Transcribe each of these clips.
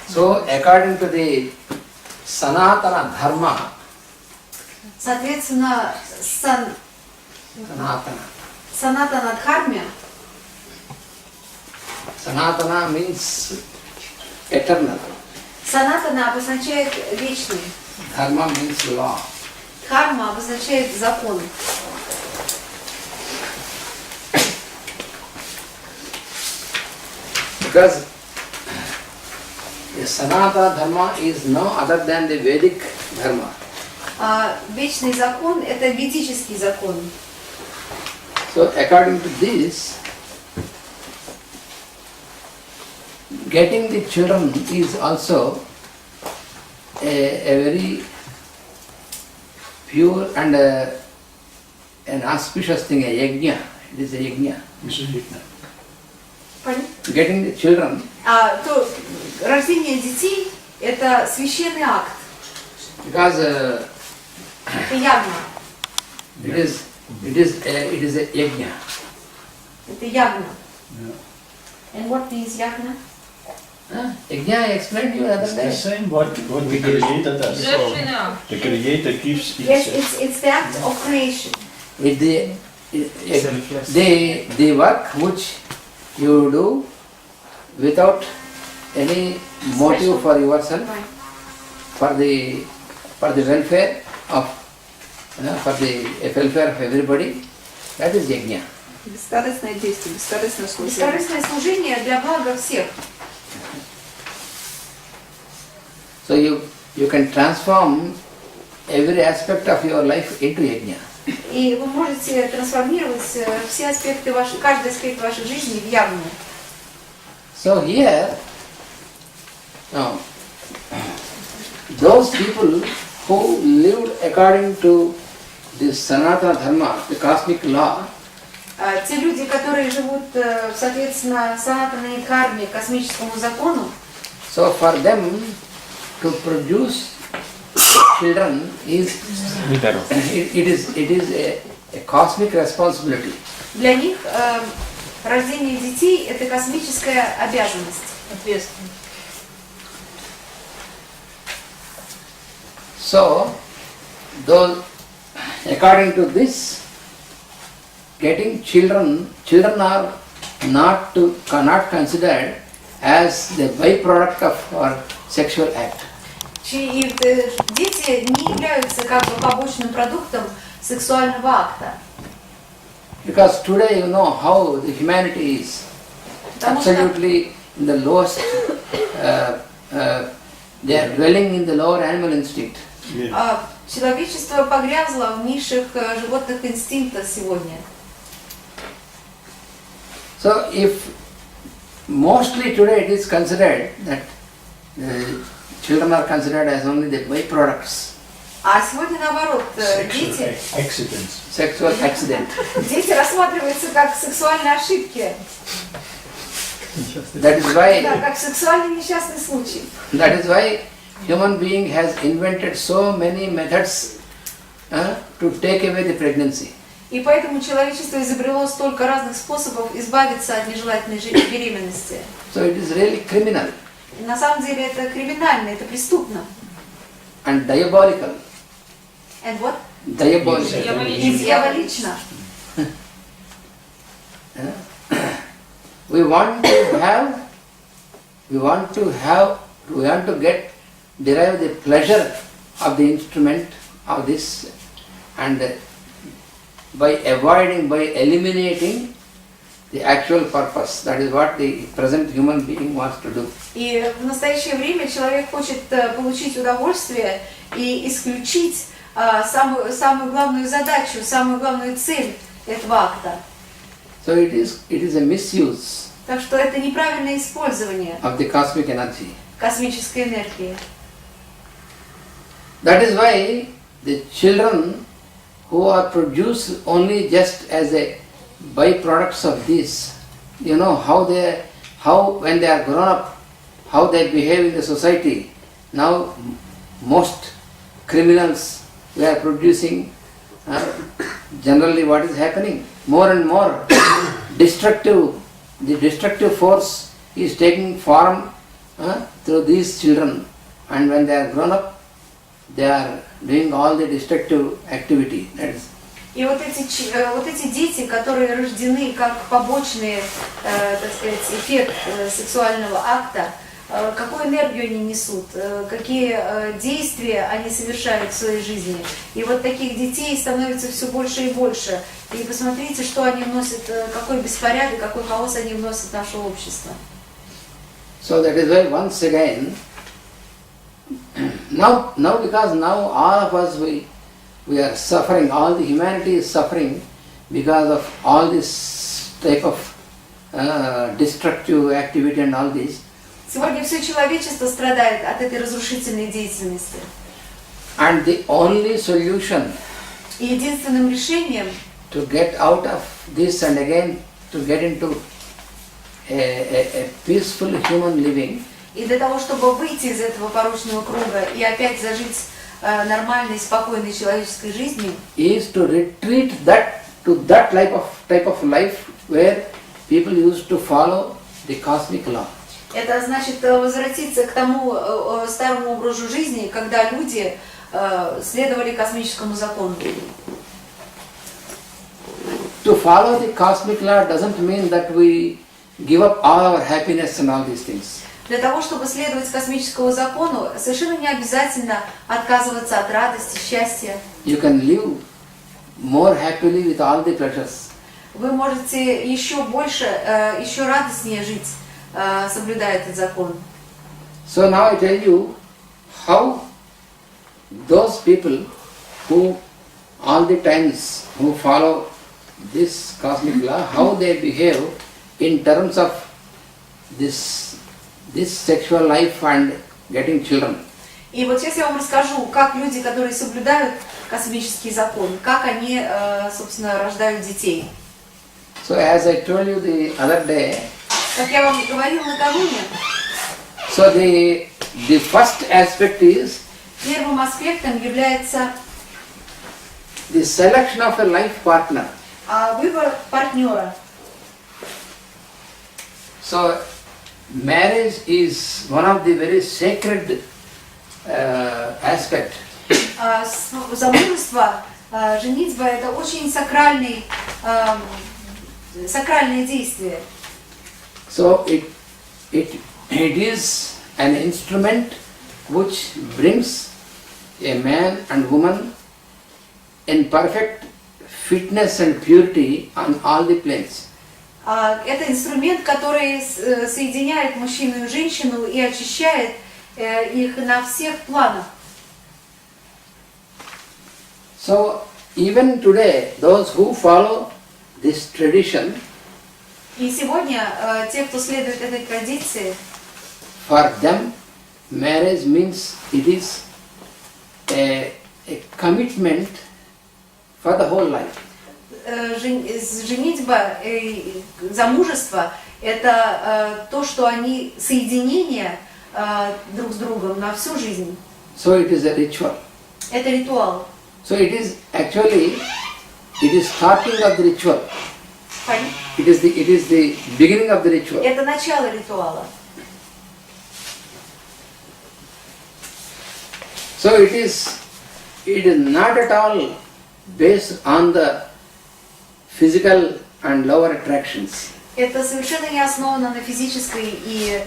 So, according to the Sanatana Dharma, соответственно, Санатана Дхарме, Sanatana means eternal. Санатана обозначает вечный, Dharma means law. Дхарма обозначает закон. Because the Sanatana Dharma is no other than the Vedic Dharma. Вечный закон – это ведический закон. So according to this, getting the children is also a very pure and an auspicious thing, a yajna. It is a yajna. Getting the children. То рождение детей – это священный акт. Because Это ягна. it is a yajna. Это ягна. And what means yagna? Yajna, I explained to you another It's the day. same what the Creator does. The Creator gives Yes, it's the act of creation. The work which you do without any motive for yourself, Right. for the welfare of everybody, that is yajna. Бескорыстное действие, бескорыстное служение. Бескорыстное служение для блага всех. So you can transform every aspect of your life into yajna. И вы можете трансформировать все аспекты вашей, каждый аспект вашей жизни в ягну. So here, now, those people who lived according to the Sanatana Dharma, the cosmic law, Те люди, которые живут, соответственно, санатаной дхарме, космическому закону, so for them to produce children is it is a cosmic responsibility. для них рождение детей – это космическая обязанность. Ответственно. So, though according to this, getting children are not considered as the byproduct of our sexual act. И дети не являются как бы побочным продуктом сексуального акта. Because today you know how the humanity is absolutely in the lowest, they are dwelling in the lower animal instinct. Человечество погрязло в низших животных инстинктах сегодня. So if mostly today it is considered that children are considered as only the byproducts. А сегодня наоборот, дети, Sexual accident. дети рассматриваются как сексуальные ошибки, That is why. да, как сексуальный несчастный случай. That is why human being has invented so many methods to take away the pregnancy. И поэтому человечество изобрело столько разных способов избавиться от нежелательной беременности. So it is really criminal И на самом деле это криминально, это преступно. and diabolical. And what? Diabolical. И дьяволично. We want to derive the pleasure of the instrument of this, and by eliminating the actual purpose. That is what the present human being wants to do. И в настоящее время человек хочет получить удовольствие и исключить самую главную задачу, самую главную цель этого акта. So it is a misuse Так что это неправильное использование of the cosmic energy. космической энергии. That is why the children who are produced only just as a byproducts of this, you know how when they are grown up, how they behave in the society. Now most criminals we are producing. Generally what is happening? More and more the destructive force is taking form through these children, and when they are grown up, they are doing all the destructive activity. That is. И вот эти дети, которые рождены как побочный, так сказать, эффект сексуального акта, какую энергию они несут, какие действия они совершают в своей жизни. И вот таких детей становится все больше и больше. И посмотрите, что они вносят, какой беспорядок, какой хаос они вносят в наше общество. So that is why once again, now because now all of us we are suffering, all the humanity is suffering because of all this type of destructive activity and all this. Сегодня все человечество страдает от этой разрушительной деятельности. And the only solution И единственным решением to get out of this and again to get into a peaceful human living, и для того, чтобы выйти из этого порочного круга и опять зажить нормальной, спокойной человеческой жизнью, is to retreat to that type of life where people used to follow the cosmic law. это значит возвратиться к тому старому образу жизни, когда люди следовали космическому закону. To follow the cosmic law doesn't mean that we give up all our happiness and all these things. Для того, чтобы следовать космическому закону, совершенно не обязательно отказываться от радости, счастья. You can live more happily with all the pleasures. Вы можете еще больше, еще радостнее жить, соблюдая этот закон. So now I tell you how those people who all the times who follow this cosmic law, how they behave in terms of this sexual life and getting children. И вот сейчас я вам расскажу, как люди, которые соблюдают космический закон, как они, собственно, рождают детей. So as I told you the other day, Как я вам говорила накануне, so the first aspect is первым аспектом является the selection of a life partner. выбор партнера. So marriage is one of the very sacred aspect. Замужество, женитьба — это очень сакральное действие. So it is an instrument which brings a man and woman in perfect fitness and purity on all the planes. Это инструмент, который соединяет мужчину и женщину и очищает их на всех планах. So even today, those who follow this tradition, И сегодня те, кто следует этой традиции, for them marriage means it is a commitment for the whole life. Женитьба, замужество — это то, что они соединение друг с другом на всю жизнь. So it is a ritual. Это ритуал. So it is starting of the ritual. It is the beginning of the ritual. Это начало ритуала. So it is not at all based on the physical and lower attractions. Это совершенно не основано на физической и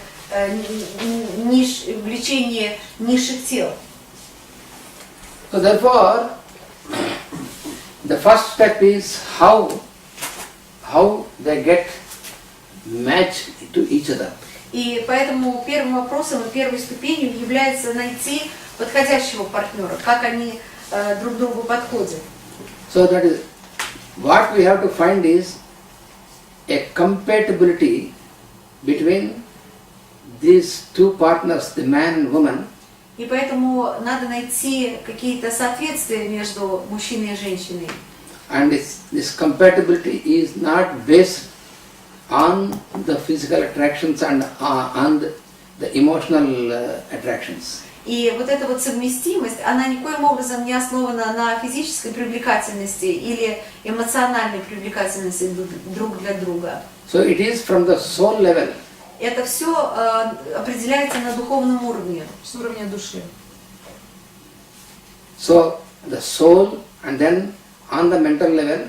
влечении низших тел. So therefore, the first step is how they get matched to each other. И поэтому первым вопросом и первой ступенью является найти подходящего партнера, как они друг другу подходят. So that is what we have to find is a compatibility between these two partners, the man and woman. И поэтому надо найти какие-то соответствия между мужчиной и женщиной. And this compatibility is not based on the physical attractions and on the emotional attractions. И вот эта вот совместимость, она никоим образом не основана на физической привлекательности или эмоциональной привлекательности друг для друга. So it is from the soul level. Это все определяется на духовном уровне, с уровня души. So the soul and then on the mental level.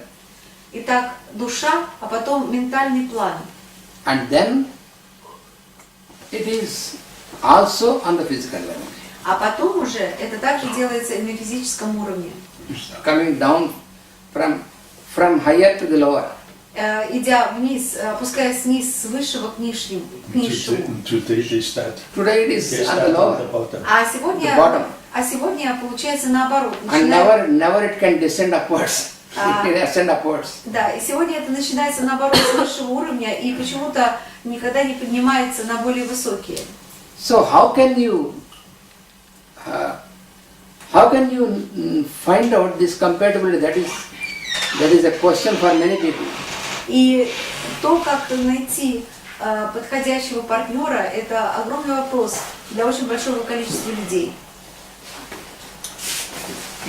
Итак, душа, а потом ментальный план. And then it is also on the physical level. А потом уже это также делается и на физическом уровне. Coming down from higher to the lower. Идя вниз, опускаясь вниз с высшего к низшему. Today it is at the lower. А сегодня получается наоборот. And never it can descend upwards. It can ascend upwards. Да, и сегодня это начинается наоборот с высшего уровня и почему-то никогда не поднимается на более высокие. So how can you find out this compatibility? That is a question for many people. И то, как найти подходящего партнера, это огромный вопрос для очень большого количества людей.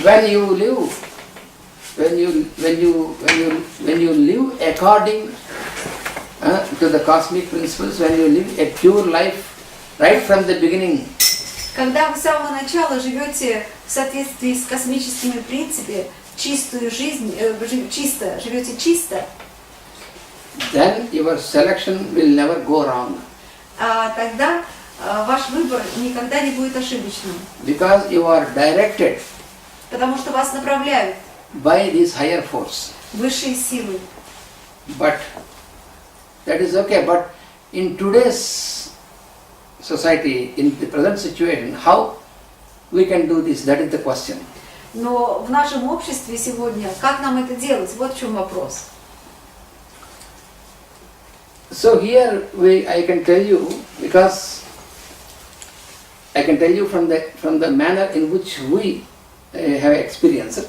When you live according to the cosmic principles, when you live a pure life right from the beginning. Когда вы с самого начала живете в соответствии с космическими принципами, чистую жизнь, живете чисто, then your selection will never go wrong. Тогда ваш выбор никогда не будет ошибочным. Because you are directed. Потому что вас направляют. By this higher force. Высшие силы. But that is okay. But in today's society, in the present situation, how we can do this? That is the question. Но в нашем обществе сегодня, как нам это делать? Вот в чем вопрос. So here I can tell you, because I can tell you from the manner in which we have experienced.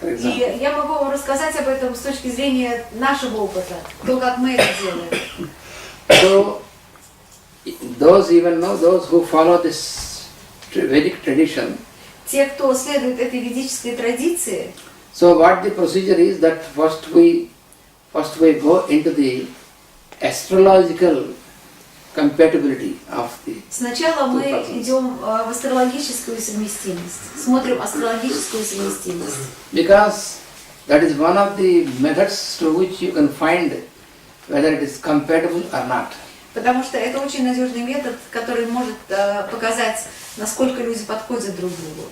И я могу вам рассказать об этом с точки зрения нашего опыта, то, как мы это делаем. So those who follow this Vedic tradition. Те, кто следует этой ведической традиции. So what the procedure is that first we go into the astrological compatibility of the. Сначала мы идем в астрологическую совместимость, смотрим астрологическую совместимость. Because that is one of the methods through which you can find whether it is compatible or not. Потому что это очень надежный метод, который может показать, насколько люди подходят друг другу.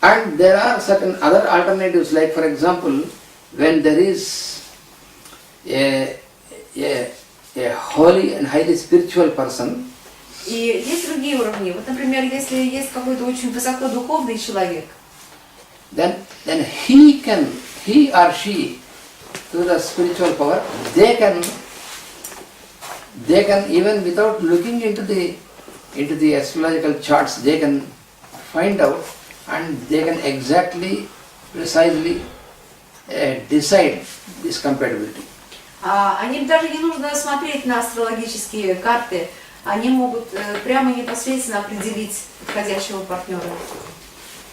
And there are certain other alternatives, like for example, when there is a holy and highly spiritual person. И есть другие уровни. Вот, например, если есть какой-то очень высокодуховный человек, then he or she, through the spiritual power, they can even without looking into the astrological charts, they can find out and they can exactly, precisely decide this compatibility. Они даже не нужно смотреть на астрологические карты, они могут прямо непосредственно определить подходящего партнера.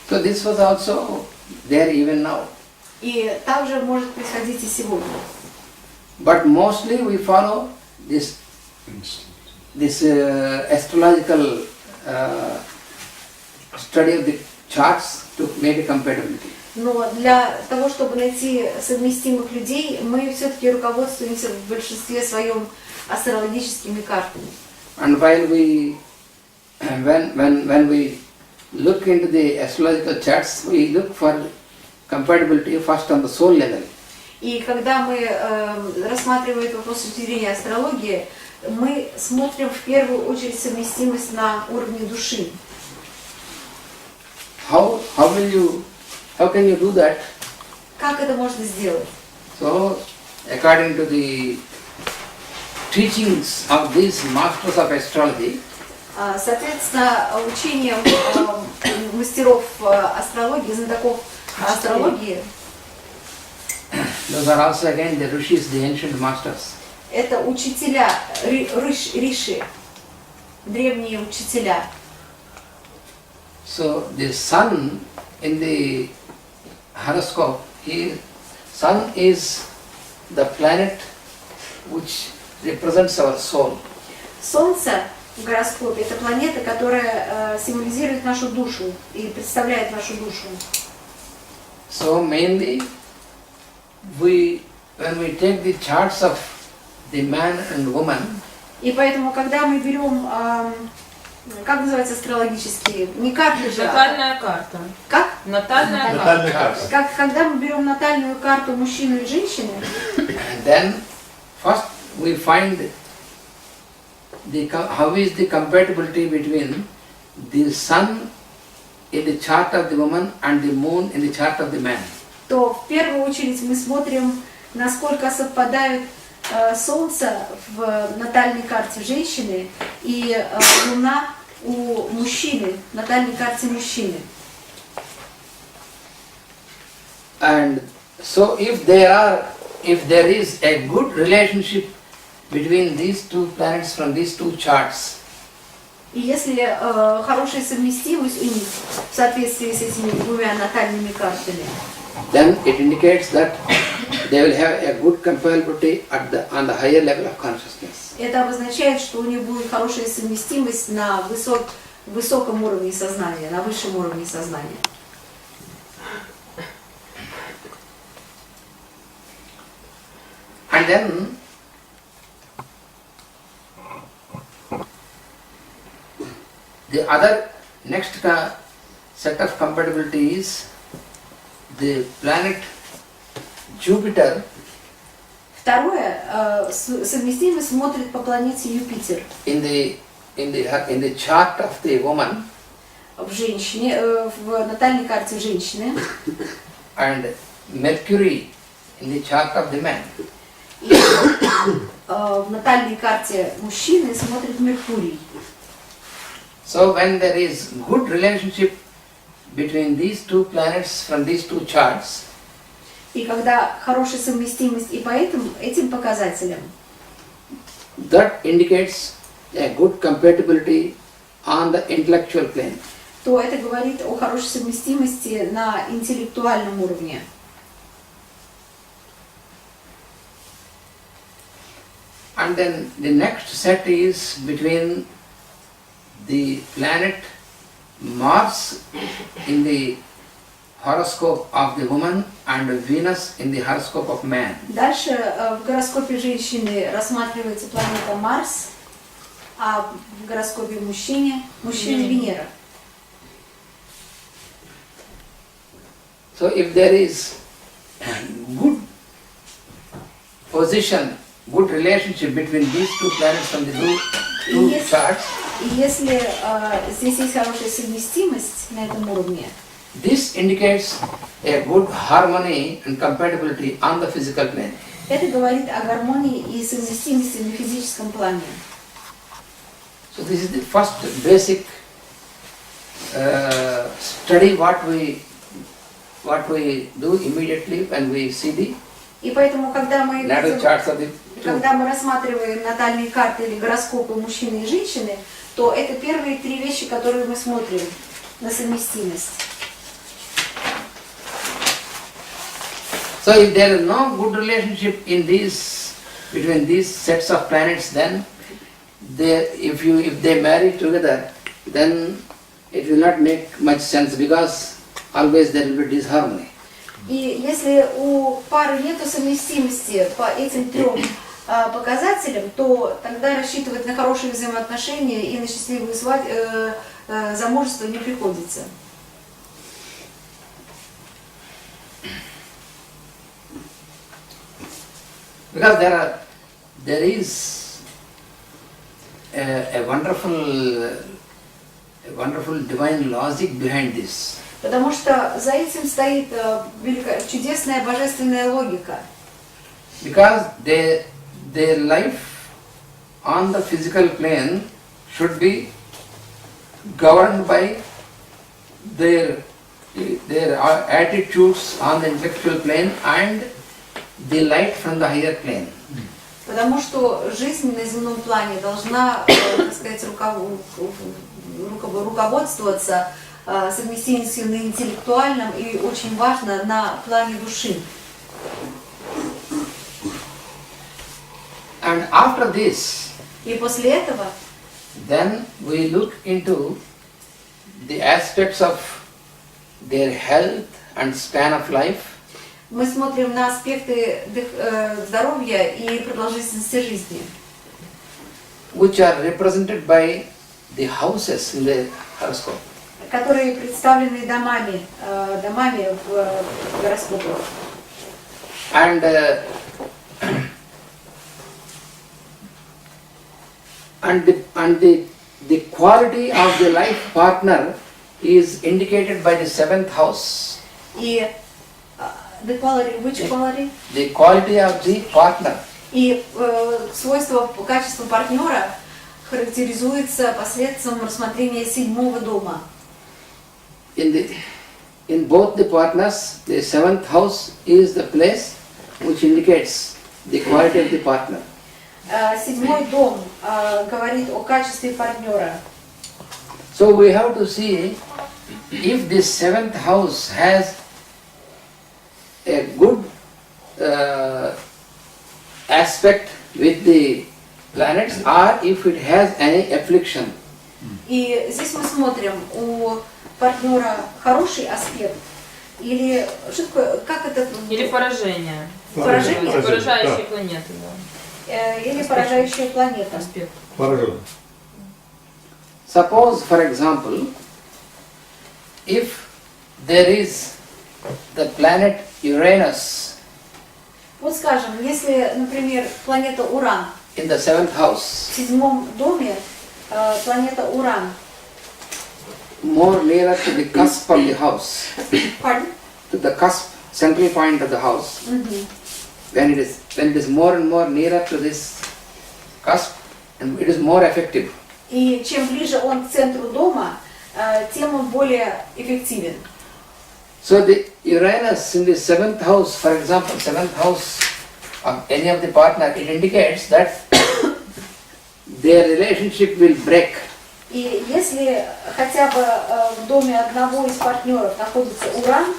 So this was also there even now. И также может происходить и сегодня. But mostly we follow this astrological study of the charts to make a compatibility. Но для того, чтобы найти совместимых людей, мы все-таки руководствуемся в большинстве своем астрологическими картами. And while when we look into the astrological charts, we look for compatibility first on the soul level. И когда мы рассматриваем этот вопрос с точки зрения астрологии, мы смотрим в первую очередь совместимость на уровне души. How can you do that? Как это можно сделать? So, according to the teachings of these masters of astrology, соответственно, учение мастеров астрологии, знатоков астрологии, those are also again the rishis, the ancient masters. Это учителя, риши. древние учителя. So the sun in the horoscope, sun is the planet which represents our soul. Солнце в гороскопе — это планета, которая символизирует нашу душу и представляет нашу душу. So mainly, when we take the charts of the man and woman, И поэтому, когда мы берем, как называется астрологические, не карты же, Натальная карта. как? Натальная Натальная карта. карта. Когда мы берем натальную карту мужчины и женщины, then first we find how is the compatibility between the sun in the chart of the woman and the moon in the chart of the man. то в первую очередь мы смотрим, насколько совпадают Солнце в натальной карте женщины и Луна у мужчины, в натальной карте мужчины. And so if there is a good relationship between these two planets from these two charts, И если хорошая совместимость у них в соответствии с этими двумя натальными картами, then it indicates that they will have a good compatibility on the higher level of consciousness. это обозначает, что у них будет хорошая совместимость на высоком уровне сознания, на высшем уровне сознания. And then the other next set of compatibility is the planet Jupiter. Второе, совместимость смотрит по планете Юпитер In the chart of the woman в женщине, в натальной карте женщины, and Mercury in the chart of the man. и в натальной карте мужчины смотрит Меркурий. So when there is good relationship between these two planets from these two charts, И когда хорошая совместимость и по этим показателям, that indicates a good compatibility on the intellectual plane. то это говорит о хорошей совместимости на интеллектуальном уровне. And then the next set is between the planet Mars in the horoscope of the woman and Venus in the horoscope of man. Дальше в гороскопе женщины рассматривается планета Марс, а в гороскопе мужчины Венера. So if there is good position, good relationship between these two planets from the two charts, И если здесь есть хорошая совместимость на этом уровне, this indicates a good harmony and compatibility on the physical plane. это говорит о гармонии и совместимости на физическом плане. So this is the first basic study what we do immediately when we see the И поэтому, когда мы natal charts of the Когда мы рассматриваем натальные карты или гороскопы мужчины и женщины, то это первые три вещи, которые мы смотрим на совместимость. So if there is no good relationship between these sets of planets, then if they marry together, then it will not make much sense because always there will be disharmony. И если у пары нет совместимости по этим трем показателям, то тогда рассчитывать на хорошие взаимоотношения и на счастливую замужество не приходится. Because there is a wonderful divine logic behind this. Потому что за этим стоит чудесная божественная логика. Because their life on the physical plane should be governed by their attitudes on the intellectual plane and the light from the higher plane. Потому что жизнь на земном плане должна, так сказать, руководствоваться совместимостью на интеллектуальном и очень важно на плане души. And after this, И после этого then we look into the aspects of their health and span of life, мы смотрим на аспекты здоровья и продолжительности жизни, which are represented by the houses in the horoscope. которые представлены домами в гороскопе. And the quality of the life partner is indicated by the seventh house. И the quality, which quality? The quality of the partner. И свойство, качество партнера характеризуется посредством рассмотрения седьмого дома. In both the partners, the seventh house is the place which indicates the quality of the partner. Седьмой дом говорит о качестве партнера. So we have to see if this seventh house has a good aspect with the planets or if it has any affliction. И здесь мы смотрим, у партнера хороший аспект или что такое, как это? Или поражение. Поражение? Поражающие планеты, да. Или поражающая планета. Аспект. Поражен. Suppose, for example, if there is the planet Uranus Вот скажем, если, например, планета Уран in the seventh house, в седьмом доме, планета Уран, more nearer to the cusp of the house, Pardon? to the cusp, central point of the house, when it is more and more nearer to this cusp, and it is more effective. И чем ближе он к центру дома, тем он более эффективен. So the Uranus in the seventh house, for example, seventh house of any of the partner, it indicates that their relationship will break. И если хотя бы в доме одного из партнеров находится Уран,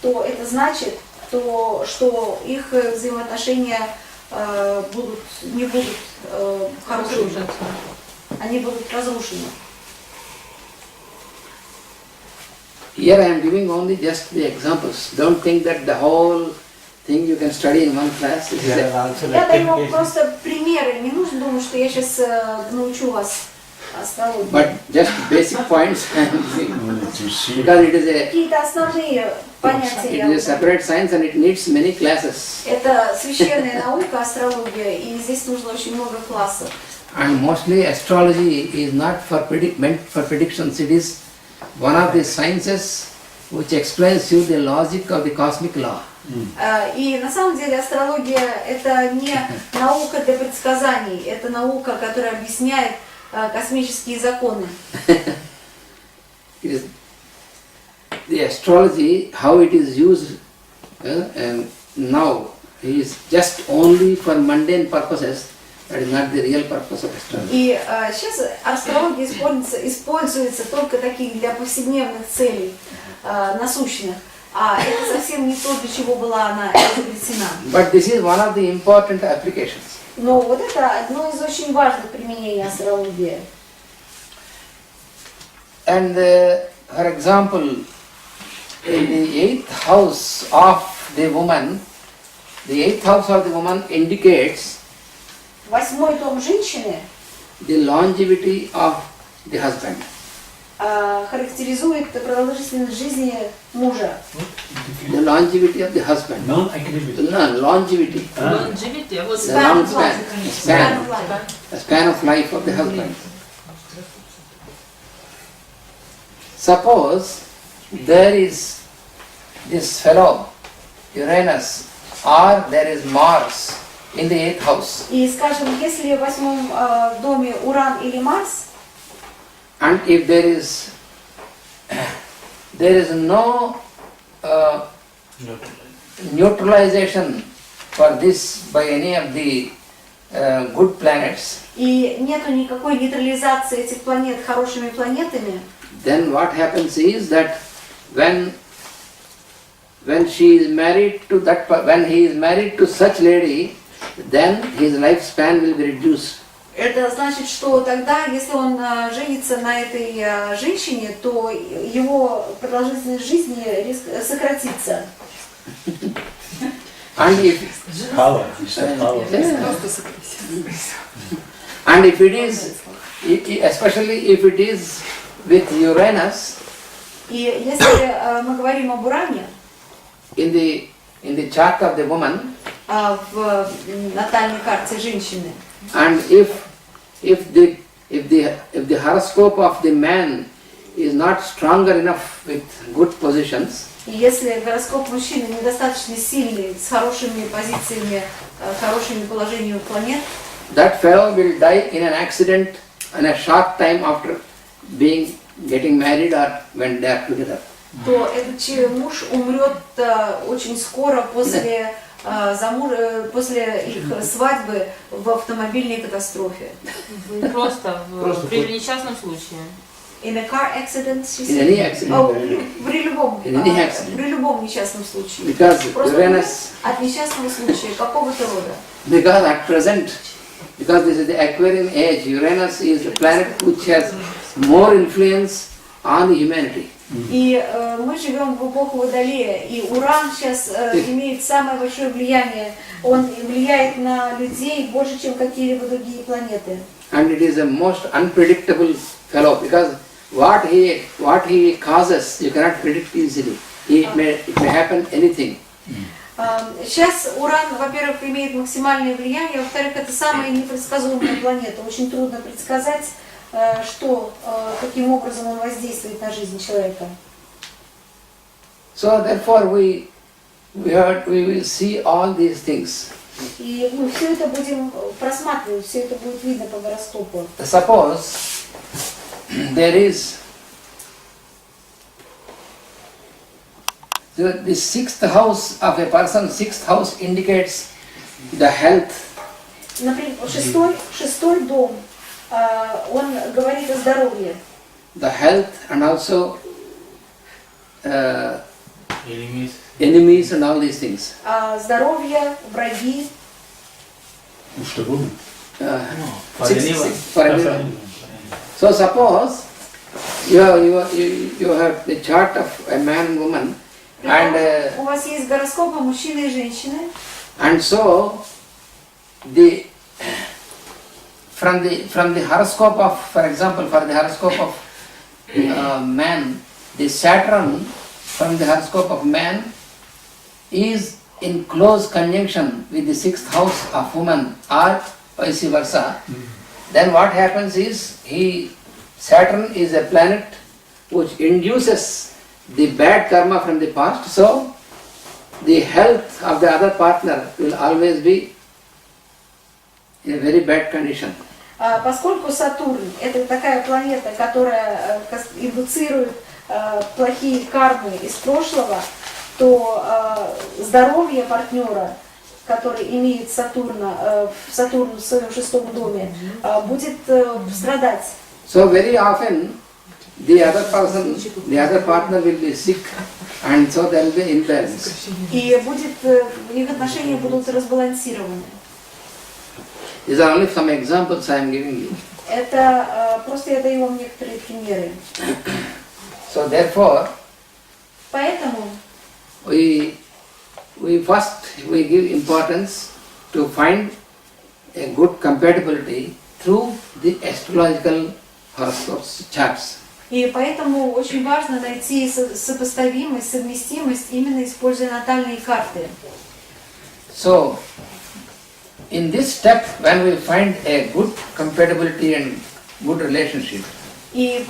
то это значит, что их взаимоотношения не будут хорошими. Они будут разрушены. Here I am giving only just the examples. Don't think that the whole thing you can study in one class. Я даю вам просто примеры. Не нужно думать, что я сейчас научу вас астрологии. But just basic points I am giving. Because it is Какие-то основные понятия. a separate science and it needs many classes. Это священная наука, астрология, и здесь нужно очень много классов. And mostly astrology is not meant for predictions. It is one of the sciences which explains you the logic of the cosmic law. И на самом деле астрология это не наука для предсказаний, это наука, которая объясняет космические законы. It is the astrology, how it is used now, is just only for mundane purposes. That is not the real purpose of astrology. И сейчас астрология используется только таких для повседневных целей, насущных. А это совсем не то, для чего была она изобретена. But this is one of the important applications. Но вот это одно из очень важных применений астрологии. And for example, in the eighth house of the woman indicates Восьмой дом женщины the longevity of the husband. Характеризует продолжительность жизни мужа. The longevity of the husband. Non-activity. No, longevity. Longevity, вот The long span of life of the husband. Suppose there is this fellow, Uranus, or there is Mars in the eighth house. И, скажем, если в восьмом доме Уран или Марс, And if there is no neutralization for this by any of the good planets, и нету никакой нейтрализации этих планет хорошими планетами, then what happens is that when she is married to when he is married to such lady, then his lifespan will be reduced. это значит, что тогда, если он женится на этой женщине, то его продолжительность жизни сократится. And if Power. and if it is, especially if it is with Uranus, И если мы говорим об Уране, in the chart of the woman, в натальной карте женщины, and if the horoscope of the man is not stronger enough with good positions, и если гороскоп мужчины недостаточно сильный, с хорошими позициями, хорошими положениями планет, that fellow will die in an accident in a short time after getting married or when they are together. то этот муж умрет очень скоро после их свадьбы в автомобильной катастрофе. Просто при несчастном случае. In a car accident, she In said? any accident. При любом несчастном случае. Because Просто Uranus, от несчастного случая какого-то рода. because at present, because this is the Aquarian age, Uranus is the planet which has more influence on the humanity. И мы живем в эпоху Водолея, и Уран сейчас имеет самое большое влияние. Он влияет на людей больше, чем какие-либо другие планеты. And it is a most unpredictable fellow because what he causes you cannot predict easily. It may happen anything. Сейчас Уран, во-первых, имеет максимальное влияние, во-вторых, это самая непредсказуемая планета. Очень трудно предсказать, каким образом он воздействует на жизнь человека. So therefore we will see all these things. И все это будем просматривать, все это будет видно по гороскопу. Suppose there is the sixth house of a person, sixth house indicates the health. Например, шестой дом, он говорит о здоровье. The health and also enemies and all these things. Здоровье, враги. For everyone. So suppose you have the chart of a man and woman, and У вас есть гороскопы мужчины и женщины. and so from the horoscope of, for example, for the horoscope of man, the Saturn from the horoscope of man is in close conjunction with the sixth house of woman or vice versa. Then what happens is Saturn is a planet which induces the bad karma from the past, so the health of the other partner will always be in a very bad condition. Поскольку Сатурн – это такая планета, которая индуцирует плохие кармы из прошлого, то здоровье партнера, который имеет Сатурн в своем шестом доме, будет страдать. So very often the other partner will be sick, and so there will be imbalance. И их отношения будут разбалансированы. These are only some examples I am giving you. Это просто я даю вам некоторые примеры. So therefore, Поэтому we give importance to find a good compatibility through the astrological horoscopes charts. И поэтому очень важно найти сопоставимость, совместимость, именно используя натальные карты. So, in this step, when we find a good compatibility and good relationship, И